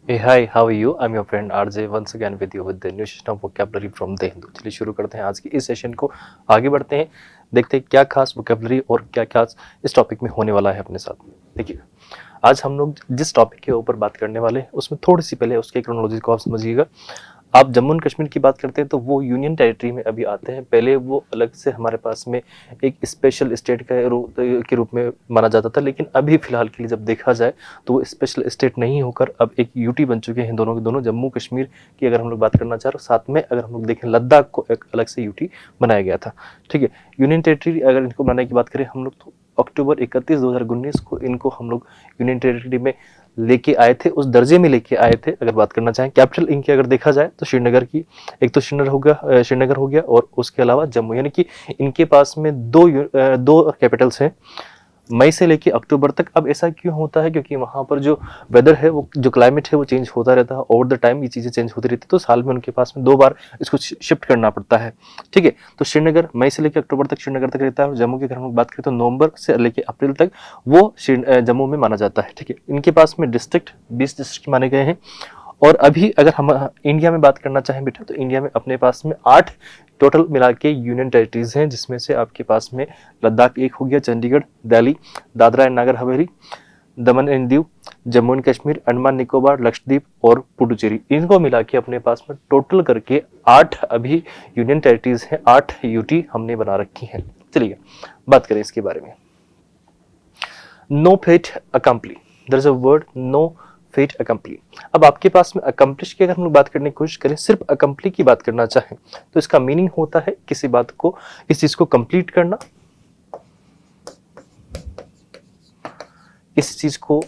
Hey, hi, how are you? I'm your friend RJ once again with you with the new session of vocabulary from the Hindu। चलिए शुरू करते हैं आज की इस session को, आगे बढ़ते हैं, देखते हैं क्या खास vocabulary और क्या खास इस टॉपिक में होने वाला है अपने साथ। देखिए, आज हम लोग जिस टॉपिक के ऊपर बात करने वाले हैं उसमें थोड़ी सी पहले उसके क्रोनोलॉजी को आप समझिएगा। आप जम्मू एंड कश्मीर की बात करते हैं तो वो यूनियन टेरिटरी में अभी आते हैं। पहले वो अलग से हमारे पास में एक स्पेशल स्टेट के रूप में माना जाता था, लेकिन अभी फिलहाल के लिए जब देखा जाए तो वो स्पेशल स्टेट नहीं होकर अब एक यूटी बन चुके हैं दोनों के दोनों। जम्मू कश्मीर की अगर हम लोग बात करना चाह रहे, साथ में अगर हम लोग देखें लद्दाख को एक अलग से यूटी बनाया गया था। ठीक है, यूनियन टेरिटरी अगर इनको बनाने की बात करें हम लोग तो अक्टूबर 31 2019 को इनको हम लोग यूनियन टेरिटरी में लेके आए थे, उस दर्जे में लेके आए थे। अगर बात करना चाहें कैपिटल इनकी अगर देखा जाए तो श्रीनगर की, एक तो श्रीनगर हो गया और उसके अलावा जम्मू, यानी कि इनके पास में दो कैपिटल्स हैं मई से लेके अक्टूबर तक। अब ऐसा क्यों होता है? क्योंकि वहाँ पर जो वेदर है, वो जो क्लाइमेट है वो चेंज होता रहता है, ओवर द टाइम ये चीज़ें चेंज होती रहती है, तो साल में उनके पास में 2 बार इसको शिफ्ट करना पड़ता है। ठीक है, तो श्रीनगर मई से लेकर अक्टूबर तक श्रीनगर तक रहता है, और जम्मू की अगर हम बात करें तो नवंबर से लेकर अप्रैल तक वो जम्मू में माना जाता है। ठीक है, इनके पास में डिस्ट्रिक्ट 20 डिस्ट्रिक्ट माने गए हैं। और अभी अगर हम इंडिया में बात करना चाहें बेटा, तो इंडिया में अपने पास में 8 टोटल मिला के यूनियन टेरिटरीज हैं, जिसमें से आपके पास में लद्दाख एक हो गया, Chandigarh, Delhi, Dadra and Nagar Haveli, Daman and Diu, Jammu and Kashmir, Andaman Nicobar, Lakshadweep और पुडुचेरी। इनको मिला के अपने पास में टोटल करके 8 अभी यूनियन टेरिटरीज हैं, 8 यूटी हमने बना रखी हैं। चलिए बात करें इसके बारे में। No fait accompli, there is a word no fait accompli. अब आपके पास में अकम्पलिश की अगर हम लोग बात करने की कोशिश करें, सिर्फ अकम्पली की बात करना चाहें तो इसका मीनिंग होता है किसी बात को, इस चीज को कंप्लीट करना, इस चीज को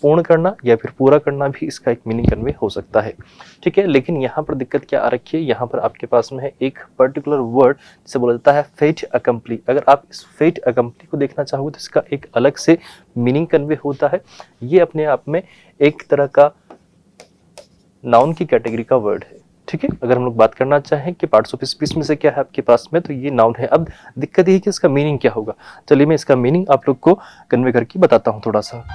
पूर्ण करना या फिर पूरा करना भी इसका एक मीनिंग कन्वे हो सकता है। ठीक है, लेकिन यहाँ पर दिक्कत क्या आ रखी है, यहाँ पर आपके पास में है एक पर्टिकुलर वर्ड जिसे बोला जाता है फेट अकम्पली। अगर आप इस फेट अकम्पली को देखना चाहोगे तो इसका एक अलग से मीनिंग कन्वे होता है। ये अपने आप में एक तरह का नाउन की कैटेगरी का वर्ड है। ठीक है, अगर हम लोग बात करना चाहें कि पार्ट्स ऑफ स्पीच में से क्या है आपके पास में, तो ये नाउन है। अब दिक्कत ये है कि इसका मीनिंग क्या होगा। चलिए मैं इसका मीनिंग आप लोग को कन्वे करके बताता हूँ थोड़ा सा।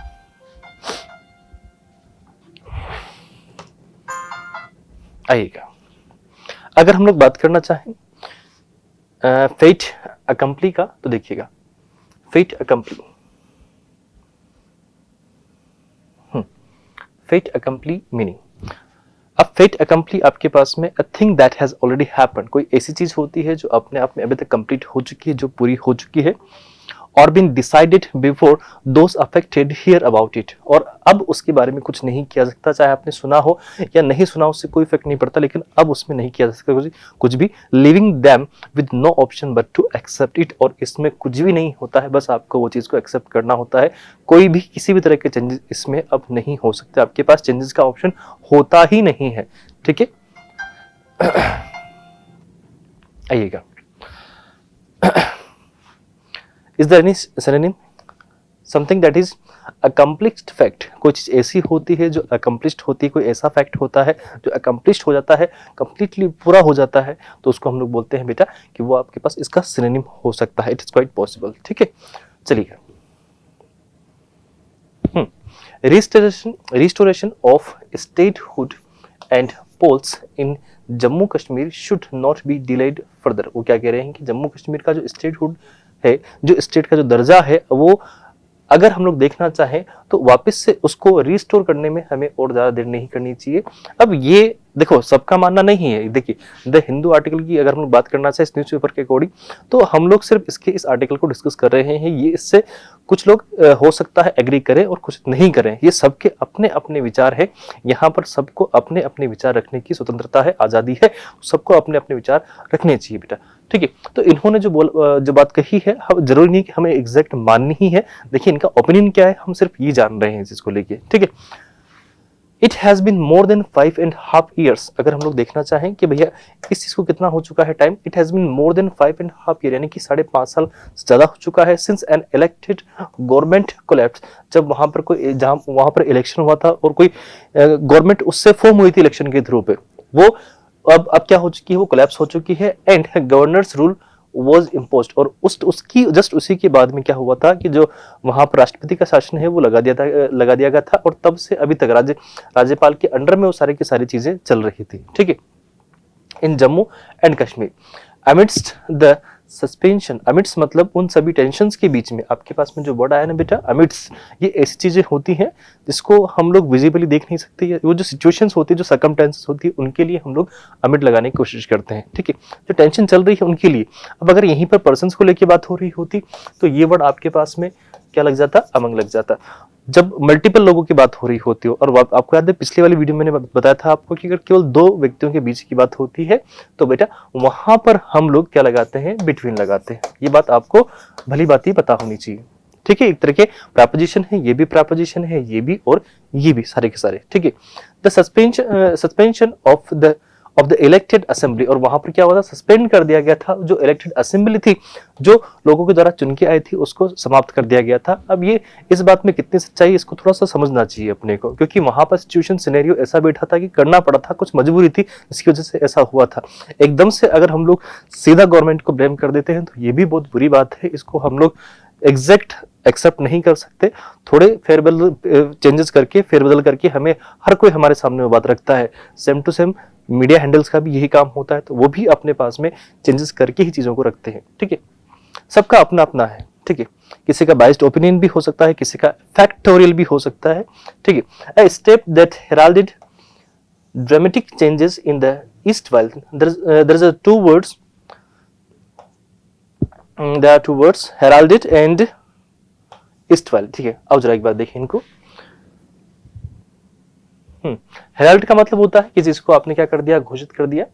आइएगा, अगर हम लोग बात करना चाहें फेट अकम्पली का, तो देखिएगा फेट अकम्पली, फेट अकम्पली मीनिंग। अब फेट अकम्पली आपके पास में a thing that has already happened, कोई ऐसी चीज होती है जो अपने आप में अभी तक कंप्लीट हो चुकी है, जो पूरी हो चुकी है, और been decided before those affected hear about it, और अब उसके बारे में कुछ नहीं किया जा सकता, चाहे आपने सुना हो या नहीं सुना, उससे कोई इफेक्ट नहीं पड़ता, लेकिन अब उसमें नहीं किया जा सकता कुछ भी। Leaving them with no option but to accept it, और इसमें कुछ भी नहीं होता है, बस आपको वो चीज़ को एक्सेप्ट करना होता है। कोई भी किसी भी तरह के चेंजेस इसमें अब नहीं हो सकते, आपके पास चेंजेस का ऑप्शन होता ही नहीं है। ठीक है, आइएगा, is there any synonym? Something that is accomplished fact, कोई चीज ऐसी होती है जो अकम्प्लिश्ड होती है, कोई ऐसा फैक्ट होता है जो अकम्प्लिश्ड हो जाता है, कंप्लीटली पूरा हो जाता है, तो उसको हम लोग बोलते हैं बेटा कि वो आपके पास इसका सिनोनिम हो सकता है। It is quite possible. ठीक है, चलिए, restoration of statehood and polls in Jammu Kashmir should not be delayed further. वो क्या कह रहे हैं कि जम्मू कश्मीर का जो स्टेटहुड है, जो स्टेट का जो दर्जा है, वो अगर हम लोग देखना चाहें तो वापस से उसको रिस्टोर करने में हमें और ज़्यादा देर नहीं करनी चाहिए। अब ये देखो सबका मानना नहीं है। देखिए द हिंदू आर्टिकल की अगर हम लोग बात करना चाहें इस न्यूज़पेपर के अकॉर्डिंग, तो हम लोग सिर्फ इसके इस आर्टिकल को डिस्कस कर रहे हैं। ये इससे कुछ लोग हो सकता है एग्री करें और कुछ नहीं करें, ये सबके अपने अपने विचार है। यहाँ पर सबको अपने अपने विचार रखने की स्वतंत्रता है, आज़ादी है, सबको अपने अपने विचार रखने चाहिए बेटा। ठीक है, तो इन्होंने जो बात कही है, जरूरी नहीं कि हमें एग्जैक्ट माननी ही है। देखिए इनका ओपिनियन क्या है, हम सिर्फ ये जान रहे हैं इस को लेके। ठीक है, it has been more than 5.5 years। अगर हम लोग देखना चाहें कि भैया इस चीज़ को कितना हो चुका है time, it has been more than 5.5 years, यानी कि 5.5 साल से ज़्यादा हो चुका है, since an elected government collapse, जब वहाँ पर कोई जहाँ वहाँ पर इलेक्शन हुआ था और कोई गवर्नमेंट उससे फॉर्म हुई थी इलेक्शन के थ्रू पे, वो अब क्या हो चुकी है, वो कोलैप्स हो चुकी है। And governors rule was imposed, और उसकी जस्ट उसी के बाद में क्या हुआ था कि जो वहां पर राष्ट्रपति का शासन है वो लगा दिया गया था, और तब से अभी तक राज्यपाल के अंडर में वो सारी की सारी चीजें चल रही थी। ठीक है, in Jammu and Kashmir amidst the suspension, amidst मतलब उन सभी टेंशन्स के बीच में, आपके पास में जो वर्ड आया ना बेटा अमिड्स, ये ऐसी चीजें होती हैं जिसको हम लोग विजिबली देख नहीं सकते, वो जो सिचुएशंस होती है, जो सर्कमस्टेंसेस होती है, उनके लिए हम लोग अमिड लगाने की कोशिश करते हैं। ठीक है, जो टेंशन चल रही है उनके लिए। अब अगर यहीं पर पर्सन्स को लेकर बात हो रही होती तो ये वर्ड आपके पास में क्या लग जाता, अमंग लग जाता। जब मल्टीपल लोगों की बात हो रही होती हो, और आपको याद है पिछली वाली वीडियो में मैंने बताया था आपको कि अगर केवल दो व्यक्तियों के बीच की बात होती है तो बेटा वहां पर हम लोग क्या लगाते हैं, बिटवीन लगाते हैं। ये बात आपको भली बात ही पता होनी चाहिए। ठीक है, एक तरह के प्रपोजिशन है, ये भी प्रपोजिशन है, ये भी और ये भी, सारे के सारे। ठीक है, the suspension of the elected assembly, और वहां पर क्या हुआ था, सस्पेंड कर दिया गया था जो इलेक्टेड असेंबली थी, जो लोगों के द्वारा चुन के आई थी, उसको समाप्त कर दिया गया था। अब ये इस बात में कितनी सच्चाई है इसको थोड़ा सा समझना चाहिए अपने को, क्योंकि वहां पर सिचुएशन सिनेरियो ऐसा बैठा था कि करना पड़ा था, कुछ मजबूरी थी इसकी वजह से ऐसा हुआ था। एकदम से अगर हम लोग सीधा गवर्नमेंट को ब्लेम कर देते हैं तो ये भी बहुत बुरी बात है, इसको हम लोग एग्जैक्ट एक्सेप्ट नहीं कर सकते। थोड़े फेरबदल चेंजेस करके, फेरबदल करके हमें हर कोई हमारे सामने वो बात रखता है। Same to same media handles का भी यही काम होता है, तो वो भी अपने पास में चेंजेस करके ही चीजों को रखते हैं। ठीक है, सबका अपना अपना है। ठीक है, किसी का बाइस्ड ओपिनियन भी हो सकता है, किसी का फैक्टोरियल भी हो सकता है। ठीक है, a step that heralded dramatic changes in the east while, there is two words, there are two words, heralded and eastwell। ठीक है, अब जरा एक बार देखें इनको। हेराल्ड का मतलब होता है कि जिसको आपने क्या कर दिया, घोषित कर दिया।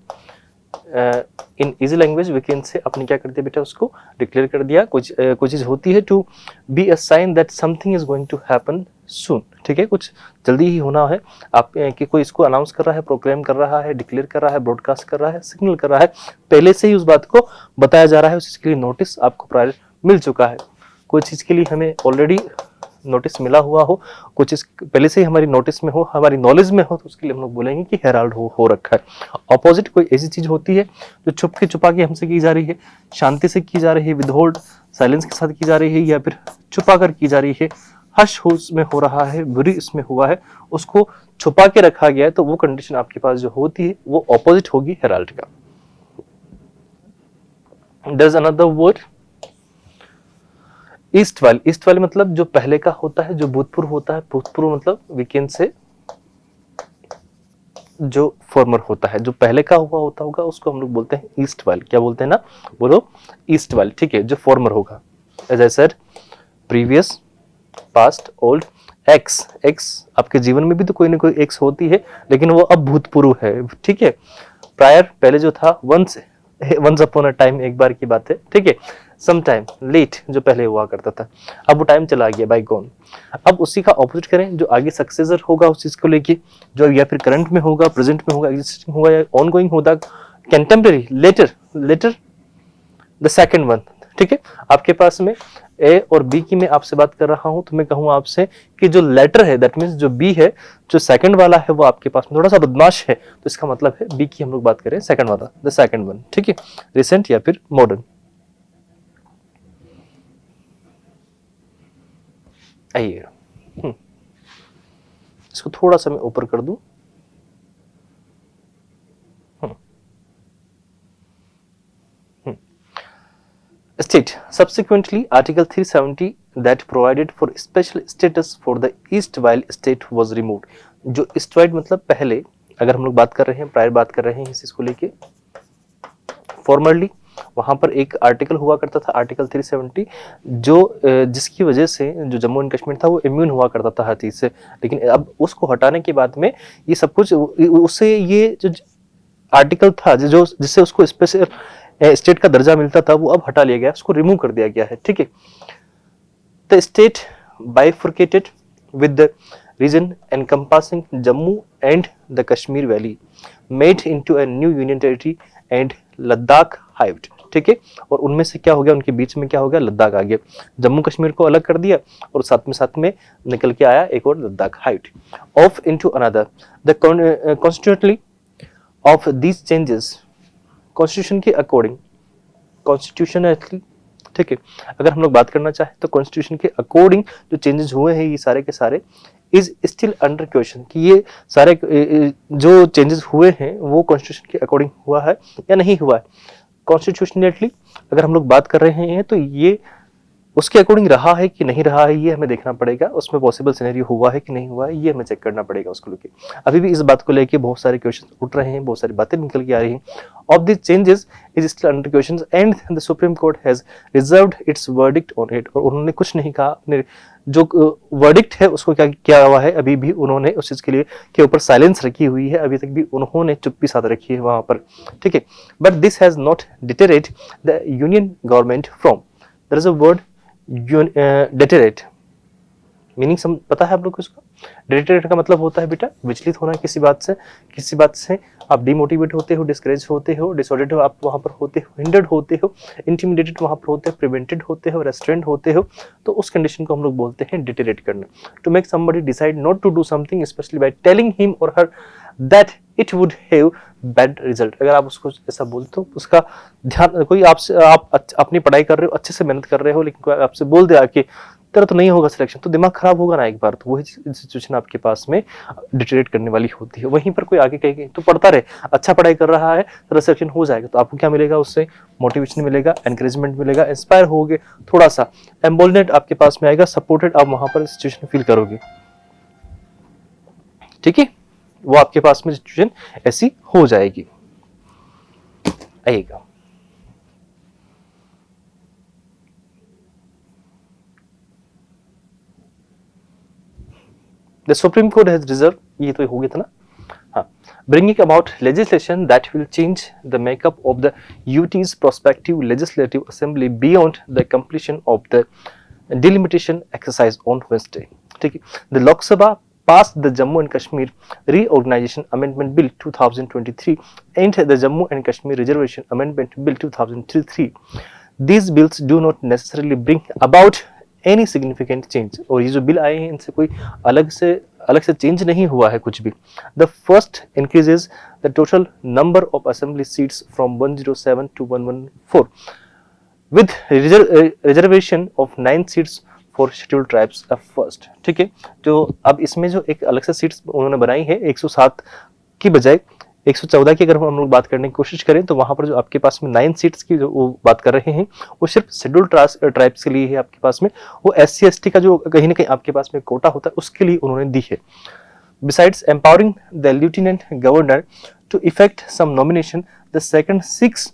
In easy language we can say, आपने क्या कर दिया बेटा, उसको डिक्लेयर कर दिया। कुछ चीज होती है to be a sign that something is going to happen soon. ठीक है, कुछ जल्दी ही होना है, आप कि कोई इसको अनाउंस कर रहा है, प्रोक्लेम कर रहा है, डिक्लेयर कर रहा है, ब्रॉडकास्ट कर रहा है, सिग्नल कर रहा है, पहले से ही उस बात को बताया जा रहा है, उस चीज के लिए नोटिस आपको प्रायर मिल चुका है। कोई चीज के लिए हमें ऑलरेडी नोटिस मिला हुआ हो, कुछ चीज पहले से ही हमारी नोटिस में हो, हमारी नॉलेज में हो, तो उसके लिए हम लोग बोलेंगे कि हेराल्ड हो रखा है। ऑपोजिट कोई ऐसी चीज होती है जो छुपा के हमसे की जा रही है, शांति से की जा रही है, विदहोल्ड साइलेंस के साथ की जा रही है, या फिर छुपा कर की जा रही है, हश हुश में हो रहा है, बुरी इसमें हुआ है, उसको छुपा के रखा गया है, तो वो कंडीशन आपके पास जो होती है वो ऑपोजिट होगी हेराल्ड का। There is another word erstwhile. Erstwhile मतलब जो पहले का होता है, जो भूतपूर्व होता है। भूतपूर्व मतलब वी कैन से जो फॉर्मर होता है, जो पहले का हुआ होता होगा, उसको हम लोग बोलते हैं ईस्ट वाइल। क्या बोलते हैं ना, बोलो ईस्ट वाइल। ठीक है, जो फॉर्मर होगा, as I said previous, past, old, ex आपके जीवन में भी तो कोई ना कोई एक्स होती है, लेकिन वो अब भूतपूर्व है। ठीक है, प्रायर पहले जो था, वंस अपॉन अ टाइम, एक बार की बात है। ठीक है, सम टाइम लेट जो पहले हुआ करता था, अब वो टाइम चला गया, बाय गॉन। अब उसी का ऑपोजिट करें, जो आगे सक्सेसर होगा उस चीज को लेके, जो या फिर करंट में होगा, प्रेजेंट में होगा, एग्जिस्टिंग होगा या ऑन गोइंग होगा, contemporary, latter the second one. ठीक है, आपके पास में ए और बी की मैं आपसे बात कर रहा हूं, तो मैं कहूँ आपसे कि जो लेटर है, दैट मीन्स जो बी है, जो सेकंड वाला है, वो आपके पास में थोड़ा सा बदमाश है, तो इसका मतलब है बी की हम लोग बात करें सेकंड वाला, द सेकंड वन। ठीक है, रिसेंट या फिर मॉडर्न। आइए, इसको थोड़ा सा मैं ऊपर कर दूं। State subsequently Article 370 that provided for special status for the Eastwhile state was removed। जो Eastwhile मतलब पहले, अगर हम लोग बात कर रहे हैं, प्रायर बात कर रहे हैं इस इसको लेके, फॉर्मरली वहां पर एक आर्टिकल हुआ करता था, आर्टिकल 370, जो जिसकी वजह से जो जम्मू एंड कश्मीर था वो इम्यून हुआ करता था हर चीज से। लेकिन अब उसको हटाने के बाद में ये सब कुछ, उससे ये जो आर्टिकल था जो जिससे उसको स्पेशल स्टेट का दर्जा मिलता था, वो अब हटा लिया गया, उसको रिमूव कर दिया गया है। ठीक है, the state bifurcated with the region encompassing Jammu and the Kashmir valley made into a new union territory and Ladakh hived. ठीक है, और उनमें से क्या हो गया, उनके बीच में क्या हो गया, लद्दाख आ गया। जम्मू कश्मीर को अलग कर दिया और साथ में निकल के आया एक और Ladakh hived off into another. The constitutionally of these changes, constitution के अकॉर्डिंग, कॉन्स्टिट्यूशनली, ठीक है, अगर हम लोग बात करना चाहें तो कॉन्स्टिट्यूशन के अकॉर्डिंग जो चेंजेस हुए हैं ये सारे के सारे इज स्टिल अंडर क्वेश्चन, कि ये सारे जो चेंजेस हुए हैं वो कॉन्स्टिट्यूशन के अकॉर्डिंग हुआ है या नहीं हुआ है। कॉन्स्टिट्यूशनली अगर हम लोग बात कर रहे हैं तो ये उसके अकॉर्डिंग रहा है कि नहीं रहा है ये हमें देखना पड़ेगा, उसमें पॉसिबल सिनेरियो हुआ है कि नहीं हुआ है ये हमें चेक करना पड़ेगा उसको लेके। अभी भी इस बात को लेके बहुत सारे क्वेश्चन उठ रहे हैं, बहुत सारी बातें निकल के आ रही हैं। Of this changes is still under question and the supreme court has reserved it's verdict on it. और उन्होंने कुछ नहीं कहा, अपने जो वर्डिक्ट है उसको क्या किया हुआ है, अभी भी उन्होंने उस चीज के लिए के ऊपर साइलेंस रखी हुई है, अभी तक भी उन्होंने चुप्पी साध रखी है वहां पर, ठीक है। But this has not deterred the union government from, there is a word deter, meaning पता है आप लोग को इसका? डेटेरेट का मतलब होता है बेटा विचलित होना किसी बात से आप डिमोटिवेट होते हो, डिस्करेज होते हो, डिसऑर्डर्ड हो, आप वहां पर होते हो, हिंडर्ड होते हो, इंटिमिडेटेड वहां पर होते हो, प्रिवेंटेड होते हो, रेस्ट्रेंड होते हो, तो उस कंडीशन को हम लोग बोलते हैं डिटेरेट करना। To make somebody decide not to do something specially by telling him or her that it would have bad result. अगर आप उसको ऐसा बोलते हो, उसका ध्यान, कोई आपसे आप अपनी पढ़ाई कर रहे हो, अच्छे से मेहनत कर रहे हो, लेकिन कोई आपसे बोल दे आके तेरा तो नहीं होगा सिलेक्शन, तो दिमाग खराब होगा ना एक बार, तो वही सिचुएशन आपके पास में डिटेरेट करने वाली होती है। वहीं पर कोई आगे कहेगा तो पढ़ता रहे, अच्छा पढ़ाई कर रहा है तो सिलेक्शन हो जाएगा, तो आपको क्या मिलेगा उससे? मोटिवेशन मिलेगा, एनकरेजमेंट मिलेगा, इंस्पायर होगे, थोड़ा सा एम्बोल्डेंट आपके पास में आएगा, सपोर्टेड आप वहां पर सिचुएशन फील करोगे, ठीक है। वो आपके पास में सिचुएशन ऐसी हो जाएगी। आइएगा, The Supreme Court has reserved, ये तो हो गया था ना, हाँ, bringing about legislation that will change the makeup of the UT's prospective legislative assembly beyond the completion of the delimitation exercise on Wednesday, ठीक है। The Lok Sabha passed the Jammu and Kashmir Reorganization Amendment Bill 2023 and the Jammu and Kashmir Reservation Amendment Bill 2023. These bills do not necessarily bring about any significant change, और ये जो bill आए हैं इनसे कोई अलग से चेंज नहीं हुआ है कुछ भी। The first increases the total number of assembly seats from 107 to 114 with reservation of 9 seats for scheduled tribes at first, ठीक है। तो अब इसमें जो एक अलग से सीट्स उन्होंने बनाई है 107 की बजाय 114 की अगर हम लोग बात करने की कोशिश करें तो वहां पर जो आपके पास में 9 सीट्स की जो वो बात कर रहे हैं वो सिर्फ शेड्यूल्ड ट्राइब्स के लिए है आपके पास में। वो SC ST का जो कहीं ना कहीं आपके पास में कोटा होता है उसके लिए उन्होंने दी है। Besides empowering the lieutenant governor to effect some nomination, the second seeks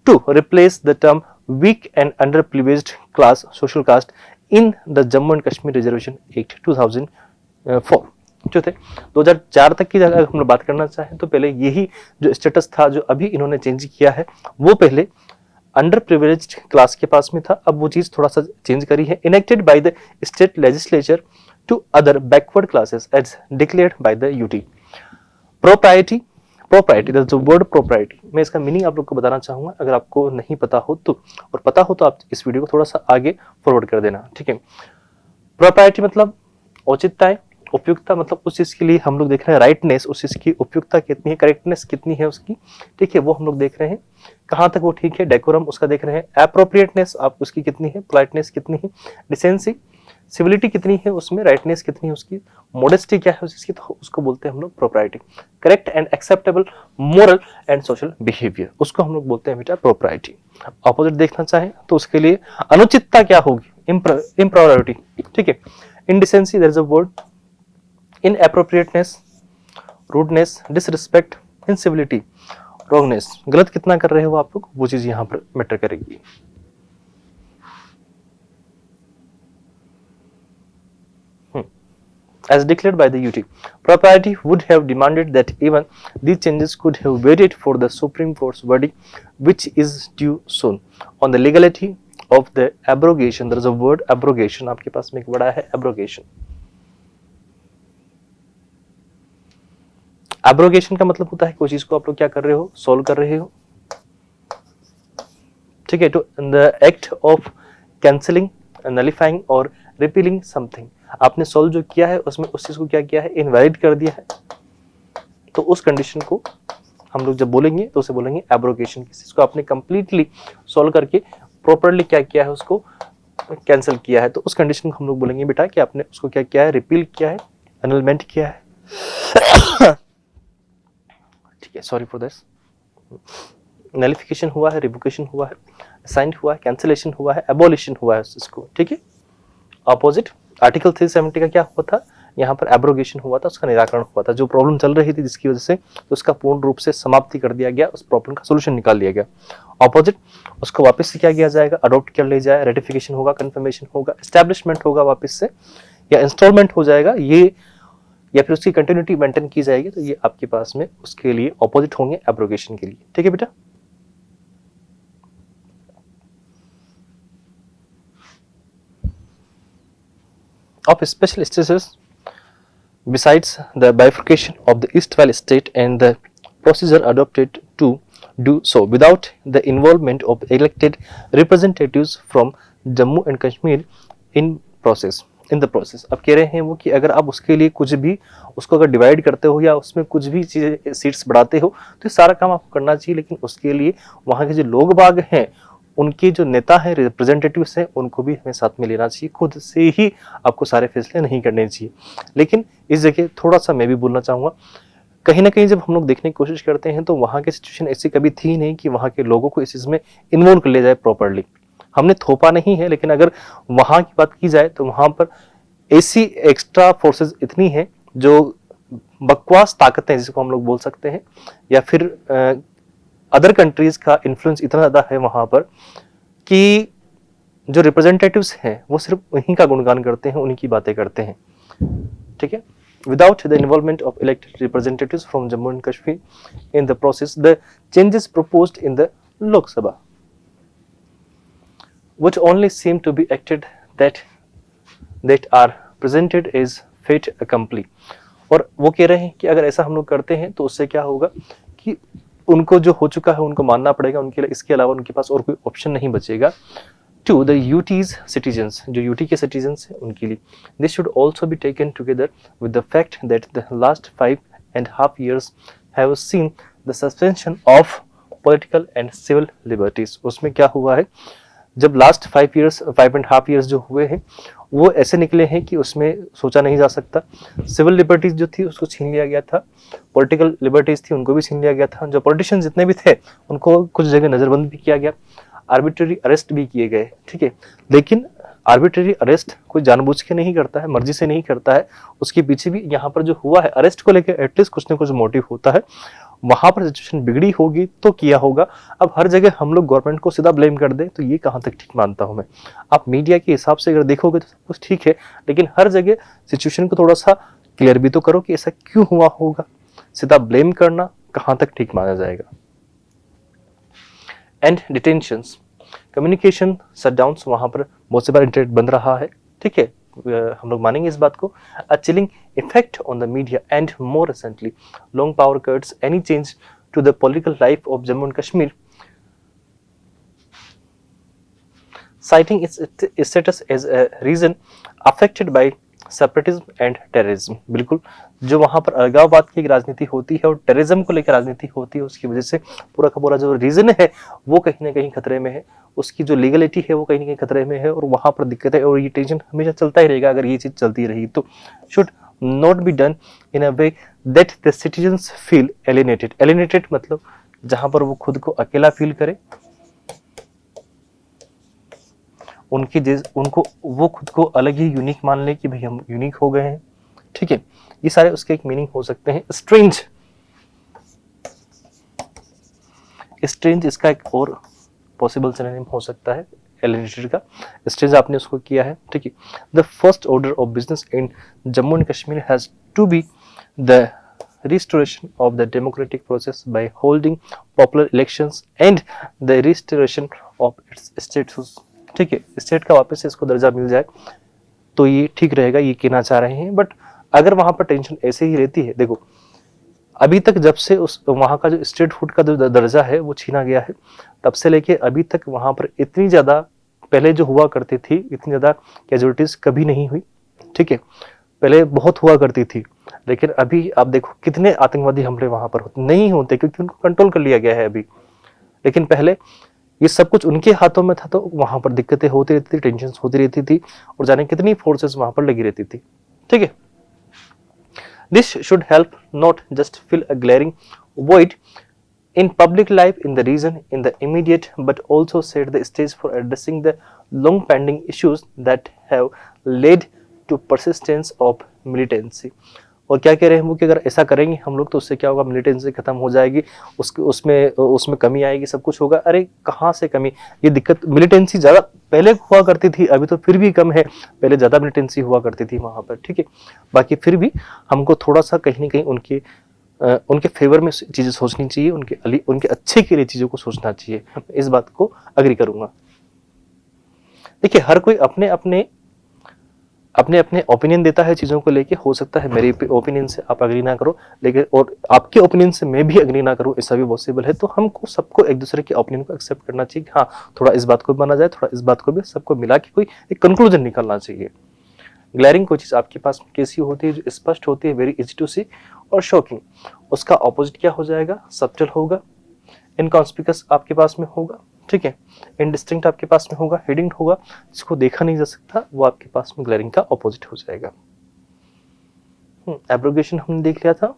to replace the term weak and underprivileged class social caste in the Jammu and Kashmir reservation act 2004 जो थे 2004 तक की अगर हम लोग बात करना चाहें तो पहले यही जो स्टेटस था जो अभी इन्होंने चेंज किया है वो पहले अंडर प्रिविलेज्ड क्लास के पास में था, अब वो चीज थोड़ा सा चेंज करी है। Enacted by the state legislature to other backward classes as declared by the UT. Propriety जो वर्ड प्रोप्राइटी, मैं इसका मीनिंग आप लोग को बताना चाहूंगा, अगर आपको नहीं पता हो तो, और पता हो तो आप इस वीडियो को थोड़ा सा आगे फॉरवर्ड कर देना, ठीक है। प्रोप्राइटी मतलब औचित्यता है, उपयुक्तता मतलब उस चीज के लिए हम लोग देख रहे हैं राइटनेस, उस चीज की उपयुक्तता कितनी है, करेक्टनेस कितनी है उसकी, ठीक है, वो हम लोग देख रहे हैं कहाँ तक वो ठीक है। डेकोरम उसका देख रहे हैं, एप्रोप्रिएटनेस आप उसकी कितनी है, पोलाइटनेस कितनी है, डिसेंसी सिविलिटी कितनी है उसमें, राइटनेस कितनी है उसकी, मॉडेस्टी क्या है उसकी, तो उसको बोलते हैं हम लोग propriety. Correct and acceptable moral and social behaviour, उसको हम लोग बोलते हैं बेटा प्रोप्राइटी। ऑपोजिट देखना चाहें तो उसके लिए अनुचितता क्या होगी, इम्प्रोप्राइटी, ठीक है। Indecency there is a word, inappropriateness, rudeness, disrespect, incivility, wrongness, गलत कितना कर रहे हो आप लोग वो चीज यहां पर मैटर करेगी। As declared by the UT, propriety would have demanded that even these changes could have waited for the Supreme Court's verdict, which is due soon, on the legality of the abrogation. There is a word abrogation, आपके पास में एक बड़ा है abrogation. Abrogation का मतलब होता है कोई चीज को आप लोग क्या कर रहे हो, सॉल्व कर रहे हो, ठीक है। तो the act of cancelling, nullifying और repealing something, आपने सॉल्व जो किया है उसमें उस चीज को क्या किया है, इनवैलिड कर दिया है, तो उस कंडीशन को हम लोग जब बोलेंगे तो उसे बोलेंगे एब्रोगेशन। किसी चीज को आपने कंप्लीटली सॉल्व करके प्रॉपरली क्या किया है, उसको कैंसिल किया है, तो उस कंडीशन को हम लोग बोलेंगे बेटा कि आपने उसको क्या किया है, रिपील किया है, एनलमेंट किया है। ठीक है, सॉरी फॉर दिस। नलिफिकेशन हुआ है, रिवोकेशन हुआ है, असाइंड हुआ है, कैंसिलेशन हुआ है, एबोलिशन हुआ है इसको। ठीक है, अपोजिट आर्टिकल 370 का क्या हुआ था, यहाँ पर एब्रोगेशन हुआ था, उसका निराकरण हुआ था। जो प्रॉब्लम चल रही थी जिसकी वजह से तो उसका पूर्ण रूप से समाप्ति कर दिया गया, उस प्रॉब्लम का सोल्यूशन निकाल लिया गया। अपोजिट उसको वापस से क्या किया जाएगा, अडॉप्ट कर लिया जाए, रेटिफिकेशन होगा, कंफर्मेशन होगा, एस्टैब्लिशमेंट होगा वापस से, या इंस्टॉलमेंट हो जाएगा ये, या फिर उसकी कंटिन्यूटी मेंटेन की जाएगी। तो ये आपके पास में उसके लिए ऑपोजिट होंगे एब्रोगेशन के लिए। ठीक है बेटा, of special status besides the bifurcation of the erstwhile state and the procedure adopted to do so without the involvement of elected representatives from Jammu and Kashmir in the process। अब कह रहे हैं वो कि अगर आप उसके लिए कुछ भी उसको अगर डिवाइड करते हो या उसमें कुछ भी चीजें सीट्स बढ़ाते हो तो ये सारा काम आपको करना चाहिए, लेकिन उसके लिए वहाँ के जो लोग बाग हैं, उनके जो नेता हैं, रिप्रेजेंटेटिव्स हैं, उनको भी हमें साथ में लेना चाहिए। खुद से ही आपको सारे फैसले नहीं करने चाहिए। लेकिन इस जगह थोड़ा सा मैं भी बोलना चाहूँगा, कहीं ना कहीं जब हम लोग देखने की कोशिश करते हैं तो वहाँ की सिचुएशन ऐसी कभी थी नहीं कि वहाँ के लोगों को इस चीज़ में इन्वॉल्व कर लिया जाए प्रॉपरली। हमने थोपा नहीं है, लेकिन अगर वहाँ की बात की जाए तो वहाँ पर ऐसी एक्स्ट्रा फोर्सेज इतनी हैं, जो बकवास ताकतें जिसको हम लोग बोल सकते हैं, या फिर अदर कंट्रीज का इन्फ्लुएंस इतना ज़्यादा है वहाँ पर कि जो रिप्रेजेंटेटिव्स हैं वो सिर्फ उन्हीं का गुणगान करते हैं, उन्हीं की बातें करते हैं। ठीक है, without the involvement of elected representatives from Jammu and Kashmir in the process, the changes proposed in the Lok Sabha would only seem to be acted that are presented as fait accompli। और वो कह रहे हैं कि अगर ऐसा हम लोग करते हैं तो उससे क्या होगा कि उनको जो हो चुका है उनको मानना पड़ेगा, उनके इसके अलावा उनके पास और कोई ऑप्शन नहीं बचेगा। टू द यूटीज सिटीजन्स, जो यूटी के सिटीजन्स हैं उनके लिए, this should also be taken together with the fact that the last 5.5 years have seen the suspension of political and civil liberties. उसमें क्या हुआ है, जब लास्ट 5.5 years जो हुए हैं वो ऐसे निकले हैं कि उसमें सोचा नहीं जा सकता। सिविल लिबर्टीज जो थी उसको छीन लिया गया था, पॉलिटिकल लिबर्टीज थी उनको भी छीन लिया गया था, जो पॉलिटिशियंस जितने भी थे उनको कुछ जगह नजरबंद भी किया गया, आर्बिट्ररी अरेस्ट भी किए गए। ठीक है, लेकिन आर्बिट्ररी अरेस्ट कोई जानबूझ के नहीं करता है, मर्जी से नहीं करता है, उसके पीछे भी यहाँ पर जो हुआ है अरेस्ट को लेकर एटलीस्ट कुछ न कुछ मोटिव होता है। वहां पर सिचुएशन बिगड़ी होगी तो किया होगा। अब हर जगह हम लोग गवर्नमेंट को सीधा ब्लेम कर दे तो ये कहां तक ठीक मानता हूं मैं। आप मीडिया के हिसाब से अगर देखोगे तो सब कुछ ठीक है, लेकिन हर जगह सिचुएशन को थोड़ा सा क्लियर भी तो करो कि ऐसा क्यों हुआ होगा। सीधा ब्लेम करना कहां तक ठीक माना जाएगा। एंड डिटेंशंस, कम्युनिकेशन शटडाउन्स, वहां पर बहुत से बार इंटरनेट बंद रहा है। ठीक है, हम लोग मानेंगे इस बात को। A chilling effect on the media and more recently long power cuts, any change to the political life of Jammu and Kashmir, citing its status as a region affected by separatism and terrorism. बिल्कुल, जो वहां पर अलगाववाद की राजनीति होती है और टेररिज्म को लेकर राजनीति होती है, उसकी वजह से पूरा का पूरा जो रीजन है वो कहीं ना कहीं खतरे में है, उसकी जो लीगलिटी है वो कहीं ना कहीं खतरे में है, और वहां पर दिक्कत है और ये टेंशन हमेशा चलता ही रहेगा। अगर ये चीज चलती रही तो should not be done in a way that the citizens feel alienated. Alienated मतलब जहां पर वो खुद को अकेला फील करे, उनको वो खुद को अलग ही यूनिक मान ले कि भाई हम यूनिक हो गए हैं। ठीक है, ये सारे उसके एक मीनिंग हो सकते हैं। स्ट्रेंज, स्ट्रेंज इसका एक और पॉसिबल सिनोनिम हो सकता है एलिनेटेड का। स्ट्रेंज आपने उसको किया है। ठीक है, the first order of business in Jammu and Kashmir has to be the restoration of the democratic process by holding popular elections and the restoration of its status। ठीक है, स्टेट का वापस से इसको दर्जा मिल जाए तो ये ठीक रहेगा, ये कहना चाह रहे हैं। बट अगर वहां पर टेंशन ऐसे ही रहती है, देखो अभी तक जब से उस वहां का जो स्टेटहुड का जो दर्जा है वो छीना गया है, तब से लेके अभी तक वहां पर इतनी ज्यादा पहले जो हुआ करती थी, इतनी ज्यादा कैजुअलिटीज कभी नहीं हुई। ठीक है, पहले बहुत हुआ करती थी, लेकिन अभी आप देखो कितने आतंकवादी हमले वहां पर नहीं होते, क्योंकि उनको कंट्रोल कर लिया गया है अभी। लेकिन पहले ये सब कुछ उनके हाथों में था, तो वहां पर दिक्कतें होती रहती थी, टेंशन होती रहती थी, और जाने कितनी फोर्सेस वहां पर लगी रहती थी। ठीक है, this should help not just fill a glaring void in public life in the region in the immediate, but also set the stage for addressing the long pending issues that have led to persistence of militancy। और क्या कह रहे हैं वो कि अगर ऐसा करेंगे हम लोग तो उससे क्या होगा, मिलिटेंसी खत्म हो जाएगी, उसमें कमी आएगी, सब कुछ होगा। अरे कहाँ से कमी, ये दिक्कत, मिलिटेंसी ज़्यादा पहले हुआ करती थी, अभी तो फिर भी कम है, पहले ज़्यादा मिलिटेंसी हुआ करती थी वहाँ पर। ठीक है, बाकी फिर भी हमको थोड़ा सा कहीं ना कहीं उनके फेवर में चीज़ें सोचनी चाहिए, उनके अच्छे के लिए चीज़ों को सोचना चाहिए। इस बात को अग्री करूँगा। देखिए, हर कोई अपने अपने ओपिनियन देता है चीज़ों को लेके। हो सकता है मेरे ओपिनियन से आप अग्री ना करो, लेकिन और आपके ओपिनियन से मैं भी अग्री ना करूँ, ऐसा भी पॉसिबल है। तो हमको सबको एक दूसरे के ओपिनियन को एक्सेप्ट करना चाहिए कि हाँ, थोड़ा इस बात को भी माना जाए, थोड़ा इस बात को भी, सबको मिला के कोई एक कंक्लूजन निकालना चाहिए। ग्लैरिंग कोई चीज़ आपके पास कैसी होती है, जो स्पष्ट होती है, वेरी इजी टू सी, और शॉकिंग उसका ऑपोजिट क्या हो जाएगा, सब्टल होगा, इनकॉन्स्पिकस आपके पास में होगा। ठीक है, इंडिस्टिंक्ट आपके पास में होगा, हिडिंग होगा, जिसको देखा नहीं जा सकता, वो आपके पास में ग्लैरिंग का ऑपोजिट हो जाएगा। एब्रोगेशन हमने देख लिया था।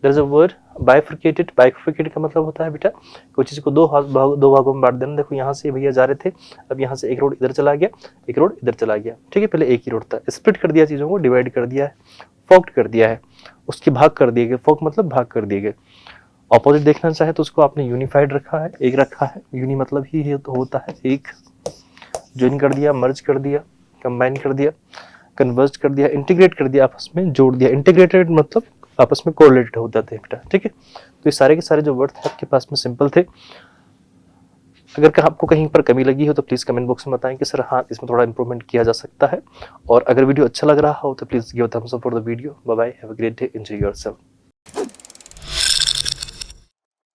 There is a word bifurcated. Bifurcated का मतलब होता है बेटा कोई चीज को दो भागों में बांट देना। देखो यहाँ से भैया जा रहे थे, अब यहाँ से एक रोड इधर चला गया, एक रोड इधर चला गया। ठीक है, पहले एक ही रोड था, स्प्लिट कर दिया, चीजों को डिवाइड कर दिया है, फोक्ड कर दिया है, उसके भाग कर दिए गए। फोक मतलब भाग कर दिए गए। ऑपोजिट देखना चाहे तो उसको आपने यूनिफाइड रखा है, एक रखा है। यूनि मतलब ही है तो होता है एक, ज्वाइन कर दिया, मर्ज कर दिया, कंबाइन कर दिया, कन्वर्ज कर दिया, इंटीग्रेट कर दिया, आपस में जोड़ दिया। इंटीग्रेटेड मतलब आपस में कोरिलेटेड हो जाते हैं बेटा। ठीक है, तो ये सारे के सारे जो वर्ड थे आपके पास में सिंपल थे। अगर आपको कहीं पर कमी लगी हो तो प्लीज़ कमेंट बॉक्स में बताएं कि सर हाँ, इसमें थोड़ा इंप्रूवमेंट किया जा सकता है। और अगर वीडियो अच्छा लग रहा हो तो please give thumbs up for the video. Bye bye, have a great day, enjoy yourself.